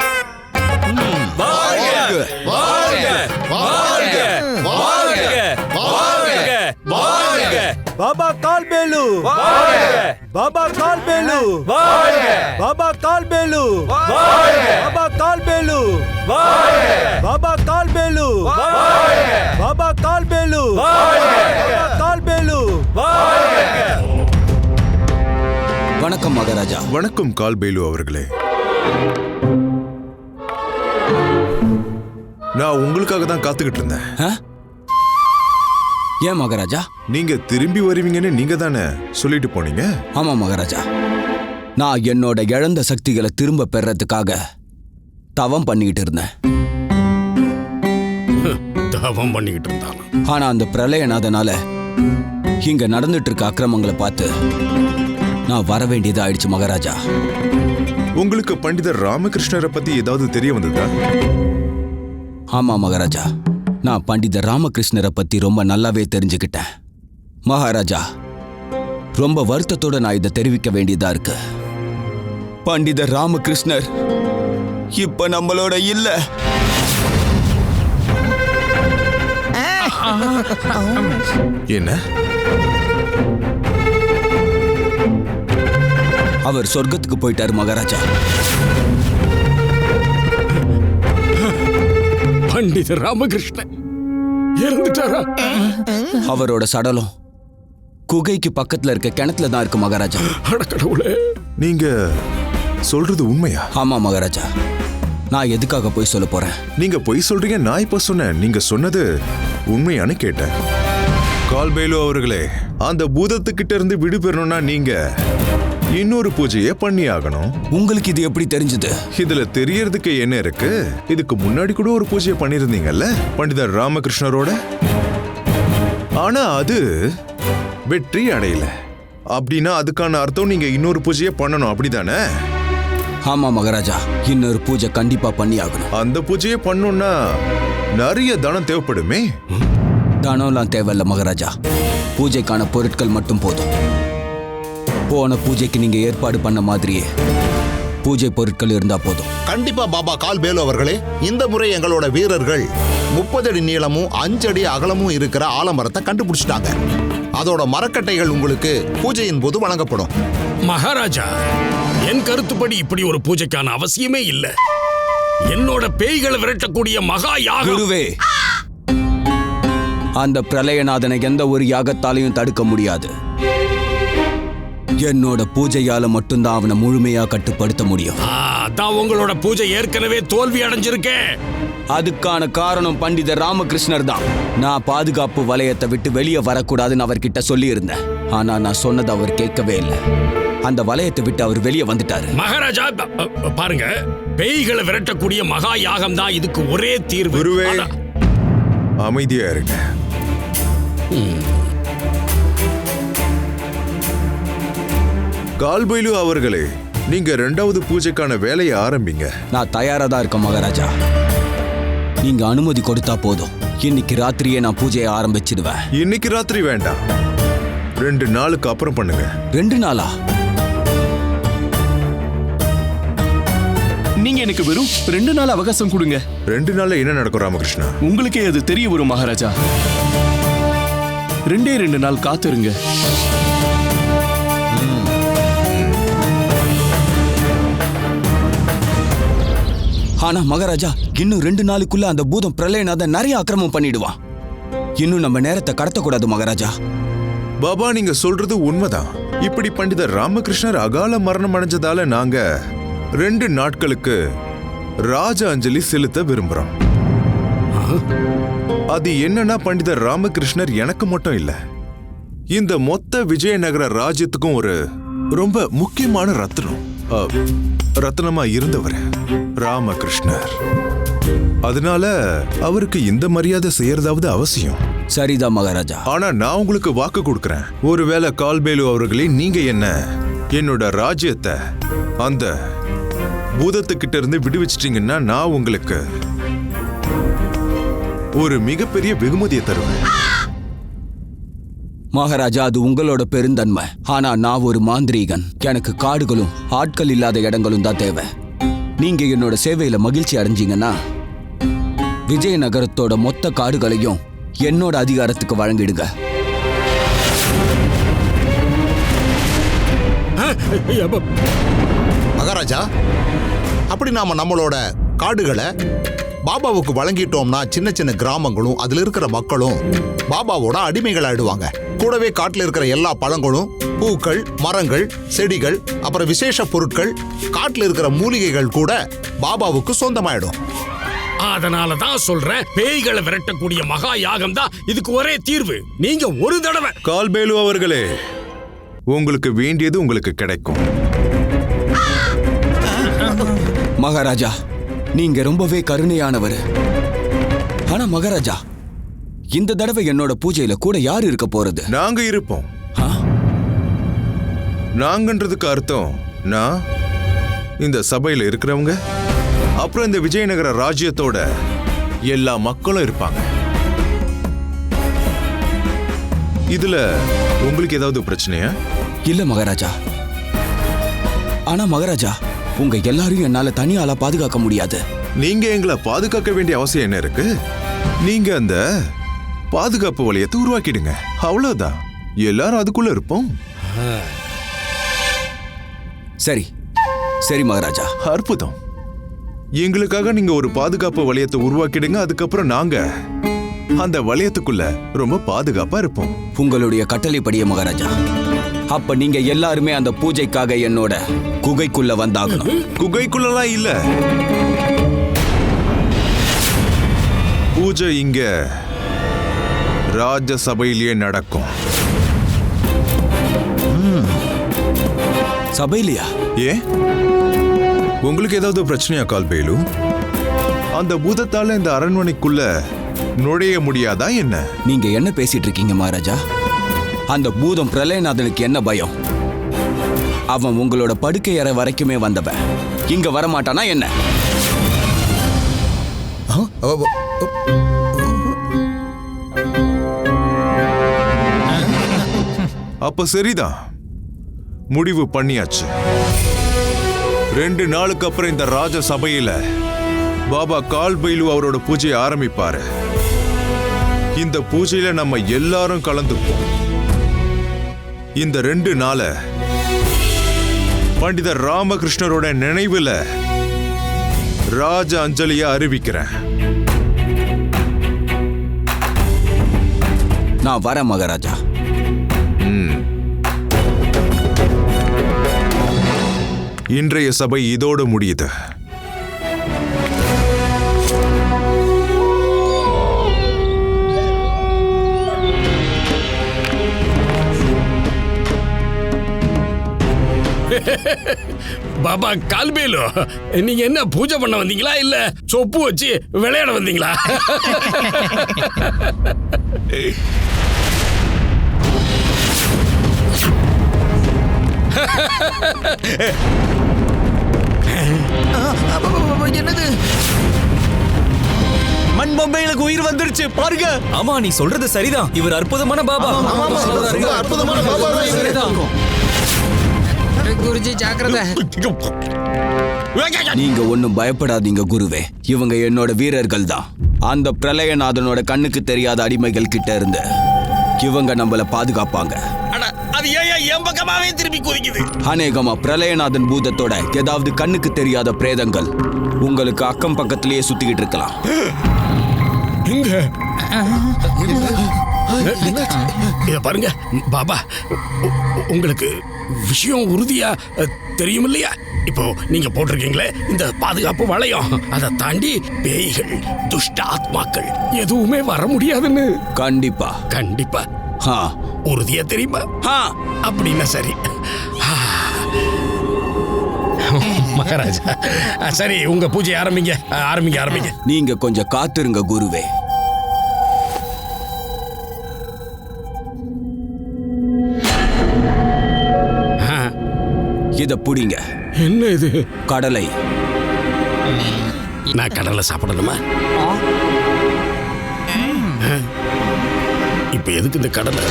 பாபா கால்பேலு, பாபா கால்பேலு, பாபா கால்பேலு, பாபா கால்பேலு, பாபா கால்பேலு, பாபா கால்பேலு, கால்பேலு. வணக்கம் மகாராஜா. வணக்கம் கால்பேலு அவர்களே. நான் உங்களுக்காக தான் காத்துக்கிட்டு இருந்தேன். ஏன் மகாராஜா? நீங்க திரும்பி வருவீங்கன்னு நீங்க தானே சொல்லிட்டு போனீங்க. ஆமா மகாராஜா, நான் என்னோட இழந்த சக்திகளை திரும்ப பெறறதுக்காக தவம் பண்ணிக்கிட்டு இருந்தேன். தவம் பண்ணிக்கிட்டு இருந்தாங்க. ஆனா அந்த பிரளயநாதனால இங்க நடந்துட்டு இருக்க அக்கிரமங்களை பார்த்து நான் வர வேண்டியதா ஆயிடுச்சு மகாராஜா. உங்களுக்கு பண்டிதர் ராமகிருஷ்ணரை பத்தி ஏதாவது தெரிய வந்ததா? ஆமா மகாராஜா, நான் பண்டித ராமகிருஷ்ணரை பத்தி ரொம்ப நல்லாவே தெரிஞ்சுக்கிட்டேன். மகாராஜா, ரொம்ப வருத்தத்தோட நான் இதை தெரிவிக்க வேண்டியதா இருக்கு. பண்டித ராமகிருஷ்ணர் இப்ப நம்மளோட இல்ல. என்ன? அவர் சொர்க்கத்துக்கு போயிட்டாரு மகாராஜா. பண்டித ராமகிருஷ்ணன் இறந்துட்டாரா? அவரோட சடலம் குகைக்கு பக்கத்துல இருக்க கிணத்துல தான் இருக்கு மகாராஜா. அடக்கடவுளே, நீங்க சொல்றது உண்மையா? ஆமா மகாராஜா, நான் எதுக்காக போய் சொல்ல போறேன்? நீங்க பொய் சொல்றீங்க. நான் இப்ப சொன்னேன், நீங்க சொன்னது உண்மையானு கேட்டேன். கால்பேலு அவர்களே, அந்த பூதத்துக்கிட்ட இருந்து விடுபெறணும்னா நீங்க இன்னொரு பூஜையை பண்ணி ஆகணும். உங்களுக்கு இது எப்படி தெரிஞ்சது? இதுல தெரியறதுக்கு என்ன இருக்கு? இதுக்கு முன்னாடி கூட ஒரு பூஜையை பண்ணிருந்தீங்கல்ல பண்டிதர் ராமகிருஷ்ணரோட. ஆனா அது வெற்றி அடையல. அப்படின்னா அதுக்கான அர்த்தம் நீங்க இன்னொரு பூஜையை பண்ணணும், அப்படிதானே? ஆமா மகாராஜா, இன்னொரு பூஜை கண்டிப்பா பண்ணி ஆகணும். அந்த பூஜையை பண்ணணும்னா நிறைய தனம் தேவைப்படுமே. தனம்லாம் தேவையில்ல மகாராஜா, பூஜைக்கான பொருட்கள் மட்டும் போதும். போன பூஜைக்கு நீங்க ஏற்பாடு பண்ண மாதிரியே பூஜை பொருட்கள் இருந்தா போதும். கண்டிப்பா பாபா கால்பேலு அவர்களே, இந்த முறை எங்களோட வீரர்கள் 30 அடி நீளமும் 5 அடி அகலமும் இருக்கிற ஆலமரத்தை கண்டுபிடிச்சிட்டாங்க. அதோட மரக்கட்டைகள் உங்களுக்கு பூஜையின் போது வழங்கப்படும். மகாராஜா, என் கருத்துப்படி இப்படி ஒரு பூஜைக்கான அவசியமே இல்ல. என்னோட பேய்களை விரட்டக்கூடிய மகா யாகம். குருவே, அந்த பிரளயநாதனை எந்த ஒரு யாகத்தாலையும் தடுக்க முடியாது. என்னோட பூஜையால மட்டும்தான் அவனை முழுமையா கட்டுப்படுத்த முடியும். அதான் உங்களோட பூஜை ஏற்கனவே தோல்வி அடைஞ்சிருக்கேன். அதுக்கான காரணம் பண்டித ராமகிருஷ்ணர் தான். நான் பாதுகாப்பு வலயத்தை விட்டு வெளியே வரக்கூடாதுன்னு அவர்கிட்ட சொல்லி இருந்தேன். ஆனா நான் சொன்னதை அவர் கேட்கவே இல்லை. அந்த வலயத்தை விட்டு அவர் வெளியே வந்துட்டாரு. மகாராஜா, பாருங்க, பேய்களை விரட்டக்கூடிய மகா யாகம் தான் இதுக்கு ஒரே தீர்வு. குருவே, அமைதியா இருங்க. கால்பேலு அவர்களே, நீங்க 2வது பூஜைக்கான வேலையை ஆரம்பிங்க. நான் தயாரா தான் இருக்கேன் மகாராஜா. நீங்க அனுமதி கொடுத்தா போதும். இன்னைக்கு ராத்திரியே நான் பூஜையை ஆரம்பிச்சிடுவேன். இன்னைக்கு ராத்திரி வேண்டாம், 2 நாளுக்கு அப்புறம் பண்ணுங்க. 2 நாளா? நீங்க எனக்கு வெறும் 2 நாள் அவகாசம் கொடுங்க. 2 நாள்ல என்ன நடக்கும் ராமகிருஷ்ணா? உங்களுக்கே அது தெரிய வரும் மகாராஜா. 2 நாள் காத்திருங்க. ஆனா மகாராஜா, இன்னும் 2 நாளுக்குள்ள அந்த பூதம் பிரளயநாதன் நிறைய அக்கிரமம் பண்ணிடுவான். இன்னும் நம்ம நேரத்தை கடத்தக்கூடாது மகாராஜா. பாபா, நீங்க சொல்றது உண்மைதான். இப்படி பண்டிதர் ராமகிருஷ்ணர் அகால மரணம் அடைஞ்சதால நாங்க 2 நாட்களுக்கு ராஜ அஞ்சலி செலுத்த விரும்புறோம். அது என்னன்னா, பண்டிதர் ராமகிருஷ்ணர் எனக்கு மட்டும் இல்ல, இந்த மொத்த விஜயநகர ராஜ்யத்துக்கும் ஒரு ரொம்ப முக்கியமான ரத்னமா இருந்தவர் ராமகிருஷ்ணர். அதனால அவருக்கு இந்த மரியாதை செய்யறதாவது அவசியம். சரிதான் மகாராஜா. ஆனா நான் உங்களுக்கு வாக்கு கொடுக்கறேன், ஒருவேளை கால்பேலு அவர்களே நீங்க என்னோட ராஜ்யத்தை அந்த பூதத்துக்கிட்ட இருந்து விடுவிச்சிட்டீங்கன்னா நான் உங்களுக்கு ஒரு மிகப்பெரிய வெகுமதியை தருவேன். மகாராஜா, அது உங்களோட பெருந்தன்மை. ஆனா நான் ஒரு மாந்திரீகன். எனக்கு காடுகளும் ஆட்கள் இல்லாத இடங்களும் தான் தேவை. நீங்க என்னோட சேவையில மகிழ்ச்சி அடைஞ்சீங்கன்னா விஜயநகரத்தோட மொத்த காடுகளையும் என்னோட அதிகாரத்துக்கு வழங்கிடுங்க. மகாராஜா, அப்படி நாம நம்மளோட காடுகளை பாபாவுக்கு வழங்கிட்டோம்னா சின்ன சின்ன கிராமங்களும் அதுல இருக்கிற மக்களும் பாபாவோட அடிமைகள் ஆயிடுவாங்க. கூடவே காட்டுல இருக்கிற எல்லா பழங்களும், பூக்கள், மரங்கள், செடிகள், அப்புறம் விசேஷ பொருட்கள், காட்டுல இருக்கிற மூலிகைகள் கூட பாபாவுக்கு சொந்தமாயிடும். அதனாலதான் சொல்றேன், பேய்களை விரட்டக்கூடிய மகா யாகம் தான் இதுக்கு ஒரே தீர்வு. நீங்க ஒரு தடவை. கால்பேலு அவர்களே, உங்களுக்கு வேண்டியது உங்களுக்கு கிடைக்கும். மகாராஜா, நீங்க ரொம்பவே கருணையானவர். ஆனா மகாராஜா, இந்த தடவை என்னோட பூஜையில கூட யார் இருக்க போறது? நாங்க இருப்போம். நாங்கன்றதுக்கு அர்த்தம் நான், இந்த சபையில இருக்கிறவங்க, அப்புறம் இந்த விஜயநகர ராஜ்யத்தோட எல்லா மக்களும் இருப்பாங்க. இதுல உங்களுக்கு ஏதாவது பிரச்சனையா? இல்ல மகாராஜா. ஆனா மகாராஜா, உங்க எல்லாரையும் என்னால தனியால பாதுகாக்க முடியாது. நீங்க எங்களை பாதுகாக்க வேண்டிய அவசியம் என்ன இருக்கு? நீங்க அந்த பாதுகாப்பு வளையத்தை உருவாக்கிடுங்க, அவ்வளவுதான். எல்லாரும் அதுக்குள்ள இருப்போம். சரி சரி மகாராஜா. அற்புதம். எங்களுக்காக நீங்க ஒரு பாதுகாப்பு வளையத்தை உருவாக்கிடுங்க. அதுக்கப்புறம் நாங்க அந்த வளையத்துக்குள்ள ரொம்ப பாதுகாப்பா இருப்போம். உங்களுடைய கட்டளைப்படியே மகாராஜா. அப்ப நீங்க எல்லாருமே அந்த பூஜைக்காக என்னோட குகைக்குள்ள வந்தாகணும். குகைக்குள்ளலாம் இல்ல, பூஜை இங்க ராஜசபையிலேயே நடக்கும். சபையிலையா? ஏன் உங்களுக்கு ஏதாவது பிரச்சனையா கால்பேலு? அந்த பூதத்தால இந்த அரண்மனைக்குள்ள நுழைய முடியாதா என்ன? நீங்க என்ன பேசிட்டு இருக்கீங்க மகாராஜா? அந்த பூதம் பிரளயநாதனுக்கு என்ன பயம்? அவன் உங்களோட படுக்கை அறை வரைக்குமே வந்தவன். இங்க வரமாட்டானா என்ன? அப்ப சரிதான், முடிவு பண்ணியாச்சு. 2 நாளுக்கு அப்புறம் இந்த ராஜ சபையில பாபா கால்பைலு அவரோட பூஜையை ஆரம்பிப்பாரு. இந்த பூஜையில நம்ம எல்லாரும் கலந்துப்போம். இந்த 2 நாளை பண்டிதர் ராமகிருஷ்ணரோட நினைவுல ராஜ அஞ்சலிய அறிவிக்கிறேன். நான் வரேன் மகாராஜா. இன்றைய சபை இதோடு முடியுது. பாபா கால்பேலு, நீங்க என்ன பூஜை பண்ண வந்தீங்களா இல்ல சொப்பு வச்சு விளையாட வந்தீங்களா? என்னது? மண் பொம்மைகளுக்கு உயிர் வந்துருச்சு பாருங்க. ஆமா, நீ சொல்றது சரிதான். இவர் அற்புதமான பாபா. அற்புதமான பாபா தான் இவரு. குருஜி ஜாக்கிரதை. நீங்க ஒண்ணும் பயப்படாதீங்க குருவே. இவங்க என்னோட வீரர்கள் தான். அந்த பிரளயநாதனோட கண்ணுக்கு தெரியாத அடிமைகள் கிட்ட இருந்து இவங்க நம்மள பாதுகாப்பாங்க. அது ஏன் என் பக்கமாவே திருப்பி குதிக்குது? அநேகமா பிரளயநாதன் பூதத்தோட ஏதாவது கண்ணுக்கு தெரியாத பிரேதங்கள் உங்களுக்கு அக்கம் பக்கத்திலேயே சுத்திக்கிட்டு இருக்கலாம். இத பாருங்க பாபா, உங்களுக்கு விஷயம் உறுதியா தெரியும் இல்லையா? இப்போ நீங்க போட்டிருக்கீங்களே இந்த பாதுகாப்பு வளையம், அதை தாண்டி பேய்கள், துஷ்ட ஆத்மாக்கள் எதுவுமே வர முடியாதுன்னு. கண்டிப்பா கண்டிப்பா உறுதியா தெரியுமா? அப்படின்னா சரி மகாராஜா. சரி, உங்க பூஜை ஆரம்பிங்க ஆரம்பிங்க ஆரம்பிங்க. நீங்க கொஞ்சம் காத்திருங்க குருவே. இத புடிங்க. என்ன இது? கடலை. நான் கடலை சாப்பிடணுமா? இப்ப எதுக்கு இந்த கடலை?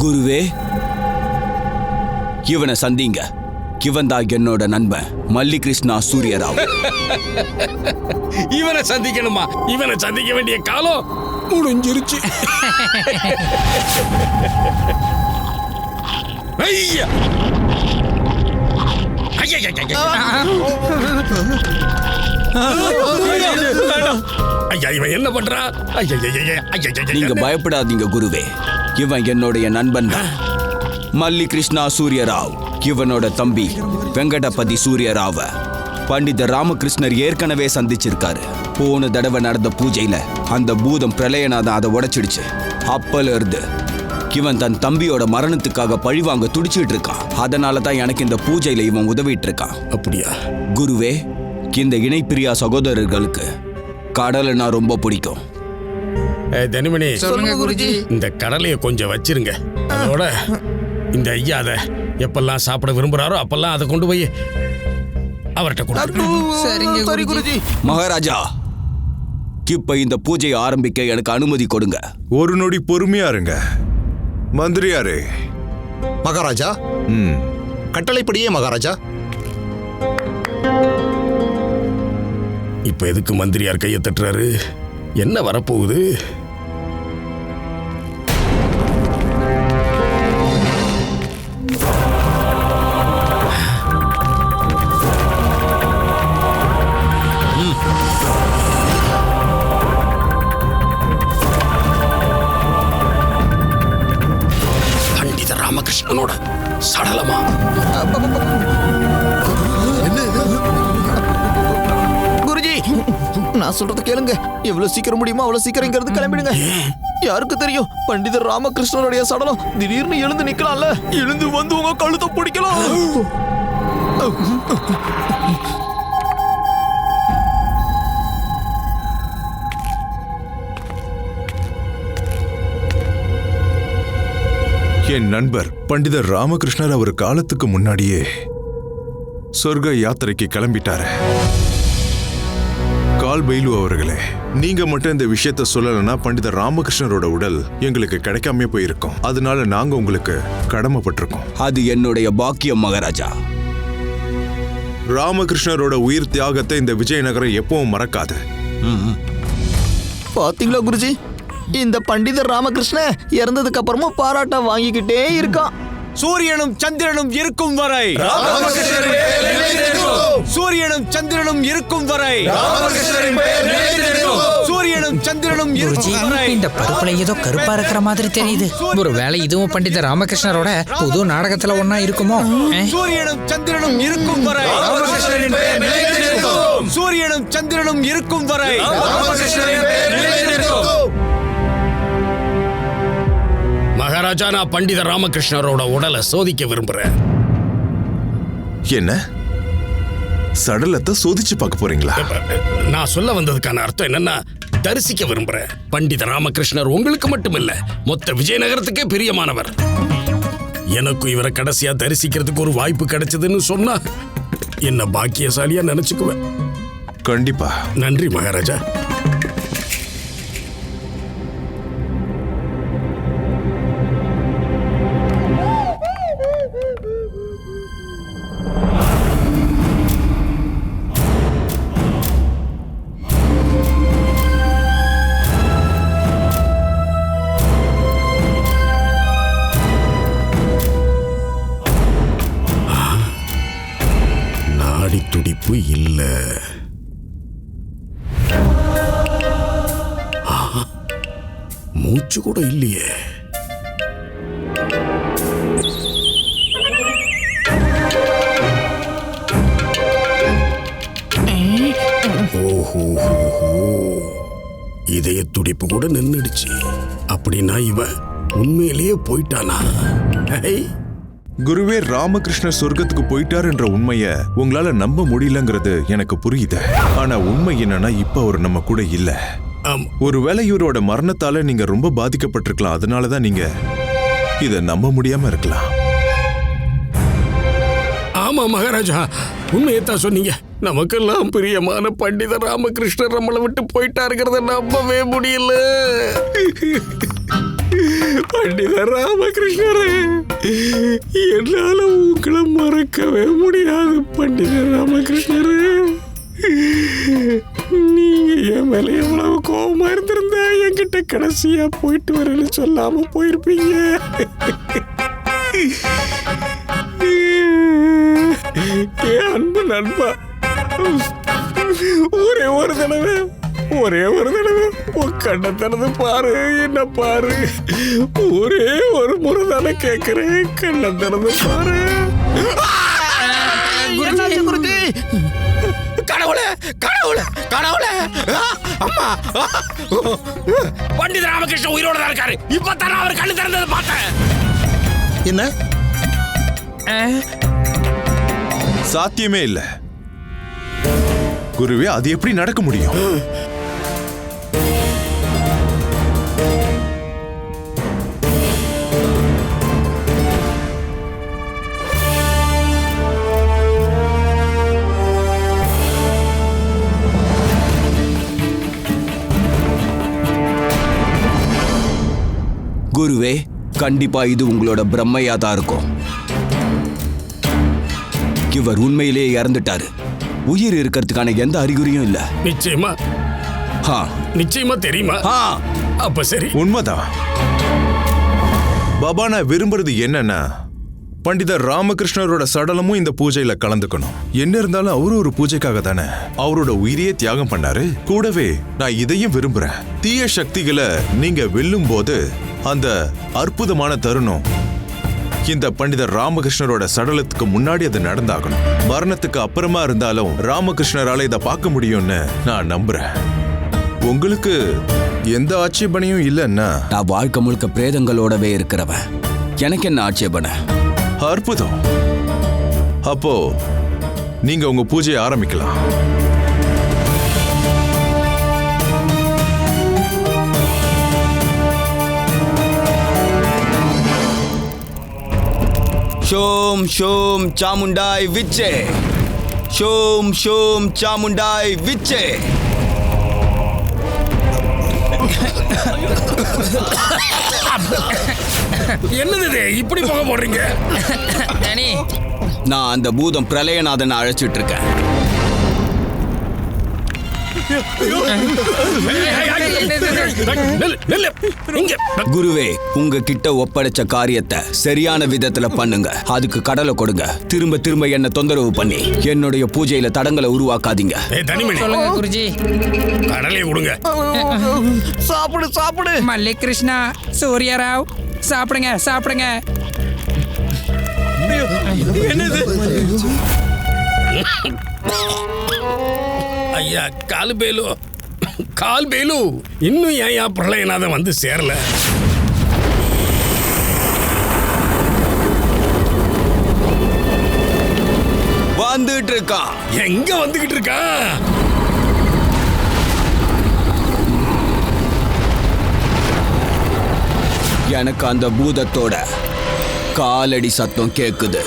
குருவே, இவனை சந்திங்க. இவன் தான் என்னோட நண்பன் மல்லி கிருஷ்ணா சூரியராவ். இவனை சந்திக்கணுமா? இவனை சந்திக்க வேண்டிய காலம் முடிஞ்சிருச்சு. ஐயா ஐயா, இவன் என்ன பண்றான்? நீங்க பயப்படாதீங்க குருவே. இவன் என்னுடைய நண்பன் தான் மல்லி கிருஷ்ணா சூரியராவ். இவனோட தம்பி வெங்கடபதி சூரியராவ பண்டிதர் ராமகிருஷ்ணர் ஏற்கனவே சந்திச்சிருக்காரு. போன தடவை நடந்த பூஜையில அந்த பூதம் பிரளயநாதன் அதை உடைச்சிடுச்சு. அப்பல இருந்து இவன் தன் தம்பியோட மரணத்துக்காக பழிவாங்க துடிச்சிட்டு இருக்கான். அதனால தான் எனக்கு இந்த பூஜையில இவன் உதவிட்டு இருக்கான். அப்படியா குருவே? இந்த இணைப்பிரியா சகோதரர்களுக்கு கடலைனா ரொம்ப பிடிக்கும். தனிமணி, சொல்லுங்க குருஜி. இந்த கடலையை கொஞ்சம் வச்சிருங்க. அதோட இந்த ஐயா அதை எப்பெல்லாம் சாப்பிட விரும்புறாரோ அப்பெல்லாம் அதை கொண்டு போய் அவர்கிட்ட கொடுங்க. சரி குருஜி. மகாராஜா, இப்ப இந்த பூஜையை ஆரம்பிக்க எனக்கு அனுமதி கொடுங்க. ஒரு நொடி பொறுமையா இருங்க மந்திரியாரே. மகாராஜா, கட்டளைப்படியே மகாராஜா. இப்ப எதுக்கு மந்திரியார் கையை தட்டுறாரு? என்ன வரப்போகுது? பண்டித ராமகிருஷ்ணனோட சடலமா? குருஜி, நான் சொல்றத கேளுங்க. எவ்வளவு சீக்கிரம் முடியுமோ அவ்வளவு சீக்கிரம் இங்க இருந்து கிளம்பிடுங்க. யாருக்கு தெரியும், பண்டிதர் ராமகிருஷ்ணருடைய சடலம் திடீர்னு எழுந்து நிக்கலாம்ல. எழுந்து வந்து உங்க கழுத்தை பிடிக்கலாம். என் நண்பர் பண்டிதர் ராமகிருஷ்ணர் அவர் காலத்துக்கு முன்னாடியே சொர்க்க யாத்திரைக்கு கிளம்பிட்டாரு. கால் பைலு அவர்களே, நீங்க மட்டும் இந்த விஷயத்த சொல்லலன்னா பண்டிதர் ராமகிருஷ்ணரோட உடல் எங்களுக்கு கிடைக்காம போயிருக்கும். அதனால நாங்க உங்களுக்கு கடமைப்பட்டிருக்கோம். அது என்னுடைய பாக்கியம் மகாராஜா. ராமகிருஷ்ணரோட உயிர் தியாகத்தை இந்த விஜயநகரம் எப்பவும் மறக்காது. பாத்தீங்களா குருஜி, இந்த பண்டிதர் ராமகிருஷ்ண இறந்ததுக்கு அப்புறமும் பாராட்ட வாங்கிக்கிட்டே இருக்கான். சூரியனும் சந்திரனும் இருக்கும் வரை, சூரியனும் சந்திரனும் இருக்கும் வரை, சூரியனும் சந்திரனும் இருக்கும் வரை. இந்த பருப்புல ஏதோ கருப்பா இருக்கிற மாதிரி தெரியுது. ஒரு வேளை இதுவும் பண்டித ராமகிருஷ்ணரோட புது நாடகத்துல ஒன்னா இருக்குமோ? சூரியனும் சந்திரனும் இருக்கும் வரை, சூரியனும் சந்திரனும் இருக்கும் வரை. மகாராஜா, நான் பண்டித ராமகிருஷ்ணரோட உடலை சோதிக்க விரும்புறேன். என்ன சடலத்தை சோதிச்சு பார்க்க போறீங்களா? நான் சொல்ல வந்ததுக்கான அர்த்தம் என்னன்னா, தரிசிக்க விரும்புறேன். பண்டித ராமகிருஷ்ணர் உங்களுக்கு மட்டுமில்ல, மொத்த விஜயநகரத்துக்கே பிரியமானவர். எனக்கு இவரை கடைசியா தரிசிக்கிறதுக்கு ஒரு வாய்ப்பு கிடைச்சதுன்னு சொன்னா என்ன பாக்கியசாலியா நினைச்சுக்குவேன். கண்டிப்பா. நன்றி மகாராஜா. துடிப்பு இல்ல. மூச்சு கூட இல்லையே. இதய துடிப்பு கூட நின்னுடுச்சு. அப்படின்னா இவன் உண்மையிலேயே போயிட்டானா? குருவே, ராமகிருஷ்ணர் சொர்க்கத்துக்கு போயிட்டார் என்ற உண்மைய உங்களால நம்ப முடியலங்கிறது எனக்கு புரியுது. ஆனா உண்மை என்னன்னா, இப்ப அவர் நம்ம கூட இல்ல. ஒருவேளை இவரோட மரணத்தால நீங்க ரொம்ப பாதிக்கப்பட்டிருக்கலாம். அதனாலதான் நீங்க இத நம்ப முடியாம இருக்கலாம். ஆமா மகாராஜா, உண்மையத்தான் சொன்னீங்க. நமக்கெல்லாம் பிரியமான பண்டித ராமகிருஷ்ணர் நம்மளை விட்டு போயிட்டாருங்கிறத நம்பவே முடியல. பண்டித ராமகிருஷ்ணரே, என்னால உங்களை மறக்கவே முடியாது. பண்டித ராமகிருஷ்ணரே, நீங்க என் மேல எவ்வளவு கோபமா இருந்திருந்தா என்கிட்ட கடைசியா போயிட்டு வரேன்னு சொல்லாம போயிருப்பீங்க. என் அன்பு நண்பா, ஒரே ஒரு தடவை உன் கண்ணை திறந்து பாரு, என்ன பாரு. ஒரே ஒரு முறை தானே கேட்கிறேன், கண்ணை திறந்து பாரு. கடவுளே, கடவுளே, கடவுளே, அம்மா! பண்டித ராமகிருஷ்ணன் உயிரோட தான் இருக்காரு. இப்பதான் அவர் கண்ணு திறந்ததை பார்த்தேன். என்ன? சாத்தியமே இல்ல குருவே, அது எப்படி நடக்க முடியும்? கண்டிப்பா இது உங்களோட பிரம்மையா தான் இருக்கும். இவர் உண்மையிலேயே இறந்துட்டாரு. உயிர் இருக்கிறதுக்கான எந்த அறிகுறியும் இல்ல. நிச்சயமா நிச்சயமா தெரியுமா? அப்ப சரி, உண்மைதான். பாபா, நான் விரும்புறது என்னன்னா பண்டிதர் ராமகிருஷ்ணரோட சடலமும் இந்த பூஜையில கலந்துக்கணும். என்ன இருந்தாலும் அவரு ஒரு பூஜைக்காக தானே அவரோட உயிரையே தியாகம் பண்ணாரு. கூடவே நான் இதையும் விரும்புறேன். தீய சக்திகளை நீங்க வெல்லும் போது அந்த அற்புதமான தருணம் இந்த பண்டிதர் ராமகிருஷ்ணரோட சடலத்துக்கு முன்னாடி அது நடந்தாகணும். மரணத்துக்கு அப்புறமா இருந்தாலும் ராமகிருஷ்ணரால இதை பார்க்க முடியும்னு நான் நம்புறேன். உங்களுக்கு எந்த ஆட்சேபனையும் இல்லைன்னா? நான் வாழ்க்கை முழுக்க பிரேதங்களோடவே இருக்கிறவன். எனக்கு என்ன ஆட்சேபனை? அற்புதம். அப்போ நீங்க உங்க பூஜையை ஆரம்பிக்கலாம். ஷோம் ஷோம் சாமுண்டாய் விச்சே, ஷோம் ஷோம் சாமுண்டாய் விச்சே. என்னது இப்படி போக போடுறீங்க? நான் அந்த பூதம் பிரளயநாதனை அழைச்சிட்டு இருக்கேன். குருவே, உங்ககிட்ட ஒப்படைச்ச காரியத்தை சரியான விதத்துல பண்ணுங்க. அதுக்கு கடலை கொடுங்க. திரும்ப திரும்ப என்ன தொந்தரவு பண்ணி என்னுடைய பூஜையில தடங்களை உருவாக்காதீங்க. சொல்லுங்க குருஜி. கடலை கொடுங்க. சாப்பிடு சாப்பிடு. மல்லிக் கிருஷ்ணா, சூர்யாராவ், சாப்பிடுங்க சாப்பிடுங்க. என்னது? ஐயா கால்பேலு, கால்பேலு, இன்னும் ஏன் பிரளயநாதன் வந்து சேரல? வந்துட்டு இருக்கான். எங்க வந்துகிட்டு இருக்கான்? எனக்கு அந்த பூதத்தோட காலடி சத்தம் கேக்குது.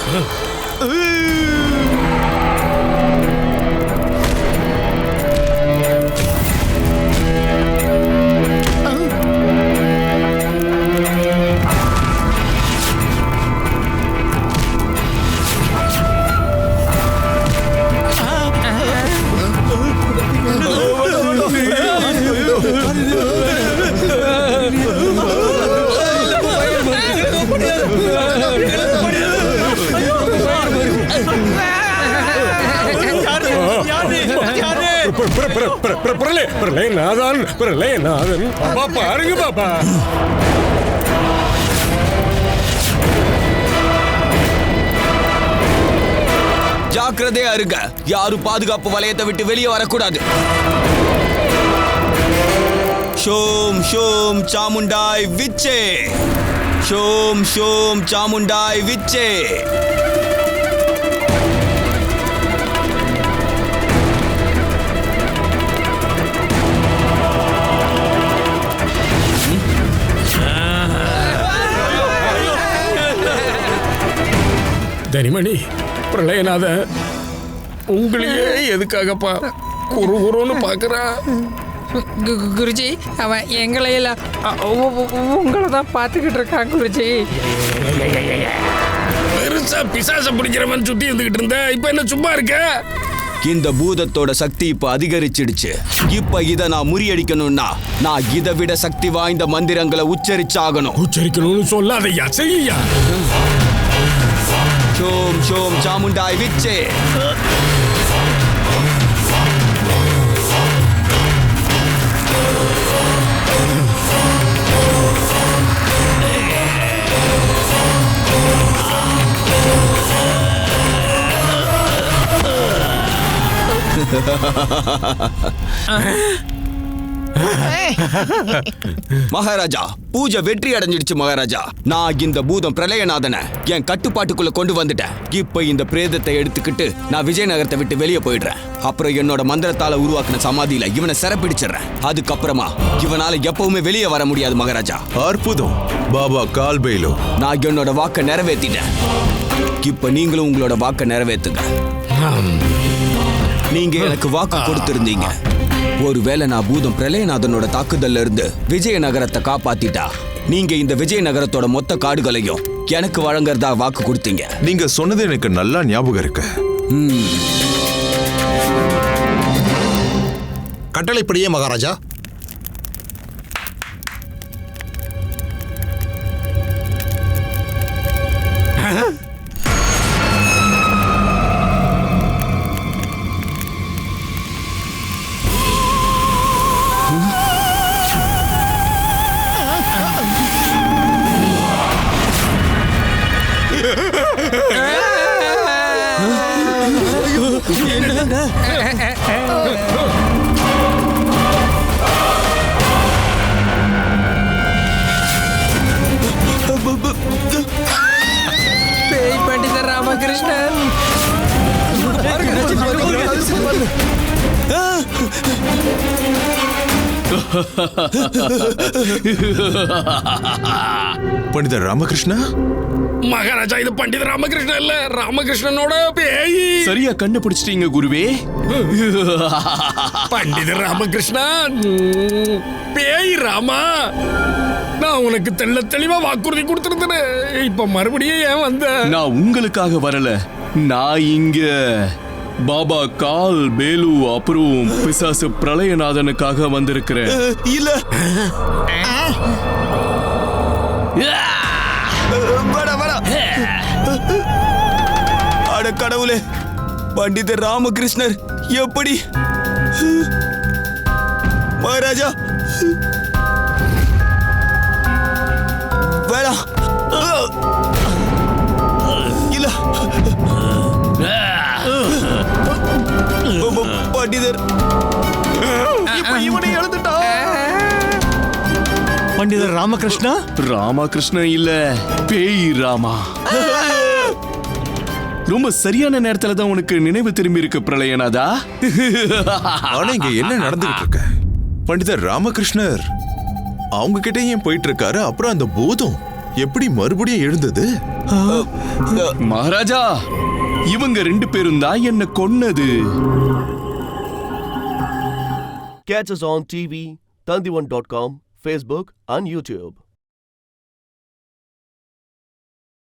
பிரளயநாதன், பிரளயநாதன். பாப்பா பாருங்க பாப்பா. ஜாக்கிரதையா இருங்க. யாரும் பாதுகாப்பு வலயத்தை விட்டு வெளியே வரக்கூடாது. ஷோம் ஷோம் சாமுண்டாய் விச்சே, ஷோம் ஷோம் சாமுண்டாய் விச்சே. தனிமணி, பிரளயநாத உங்களையே எதுக்காகப்பா குறுகுறுன்னு பாக்குறா? குருஜி, அவன் எங்களை இல்ல உங்களை தான் பார்த்துக்கிட்டு இருக்கான் குருஜி. பெருசா பிசாசம் பிடிக்கிறவன் சுட்டி இருந்துகிட்டு இருந்த, இப்ப என்ன சும்மா இருக்க? இந்த பூதத்தோட சக்தி இப்ப அதிகரிச்சிடுச்சு. இப்ப இத நான் முறியடிக்கணும்னா நான் இதை விட சக்தி வாய்ந்த மந்திரங்களை உச்சரிச்சாகணும். உச்சரிக்கணும்னு சொல்லாதையா, செய்யா. ஷோம் ஷோம் சாமுண்டாய் விச்சே. மகாராஜா, பூஜை வெற்றி அடைஞ்சிடுச்சு மகாராஜா. நான் இந்த பூதம் பிரளயநாதனை என் கட்டுப்பாட்டுக்குள்ள கொண்டு வந்துட்டேன். இப்ப இந்த பிரேதத்தை எடுத்துக்கிட்டு நான் விஜயநகரத்தை விட்டு வெளியே போயிடுறேன். அப்புறம் என்னோட மந்திரத்தால உருவாக்கின சமாதியில இவனை சிறப்பிடிச்சிடுறேன். அதுக்கப்புறமா இவனால எப்பவுமே வெளியே வர முடியாது மகாராஜா. அற்புதம் பாபா கால்பேலு. நான் என்னோட வாக்கை நிறைவேற்றிட்டேன். இப்ப நீங்களும் உங்களோட வாக்கை நிறைவேற்றுங்க. நீங்க எனக்கு வாக்கு கொடுத்திருந்தீங்க. ஒருவேளை நான் பூதம் பிரளயநாதனோட தாக்குதல்ல இருந்து விஜயநகரத்தை காப்பாத்திட்டா நீங்க இந்த விஜயநகரத்தோட மொத்த காடுகளையும் எனக்கு வழங்குறதா வாக்கு கொடுத்தீங்க. நீங்க சொன்னது எனக்கு நல்லா ஞாபகம் இருக்கு. கட்டளைப்படியே மகாராஜா. பேய் பண்டிதர் ராமகிருஷ்ணன். பண்டிதர் ராமகிருஷ்ணா, மகாராஜா இது பண்டித ராமகிருஷ்ணன் இல்ல, ராமகிருஷ்ணனோட பேய். சரியா கண்டுபிடிச்சிட்டீங்க குருவே. பண்டித ராமகிருஷ்ணா, பேய் ராமா, நான் உனக்கு தெளிவா வாக்குறுதி கொடுத்திருந்தேன். இப்ப மறுபடியும் ஏன் வந்த? நான் உங்களுக்காக வரல. நான் இங்க பாபா கால் பேலு அப்புறம் பிசாசு பிரளயநாதனுக்காக வந்திருக்கிறேன். இல்ல அட கடவுளே, பண்டிதர் ராமகிருஷ்ணர் எப்படி? மகாராஜா வேணாம். இல்ல பண்டிதர் இவனை எழுந்துட்டா. பண்டிதர் ராமகிருஷ்ணா, ராமகிருஷ்ணன் இல்ல, பேய் ராமா. ரொம்ப சரியான நேரத்துல தான் உனக்கு நினைவு திரும்பி இருக்கு பிரளயநாதா. ஆனா இங்க என்ன நடந்துகிட்டு இருக்கு? பண்டிதர் ராமகிருஷ்ணர் அவங்க கிட்ட ஏன் போயிட்டு இருக்காரு? அப்புறம் அந்த பூதம் எப்படி மறுபடியும் எழுந்தது? மகாராஜா, இவங்க 2 பேரும் தான் என்ன கொன்னது. Catch us on TV, Tandivan.com, Facebook and YouTube.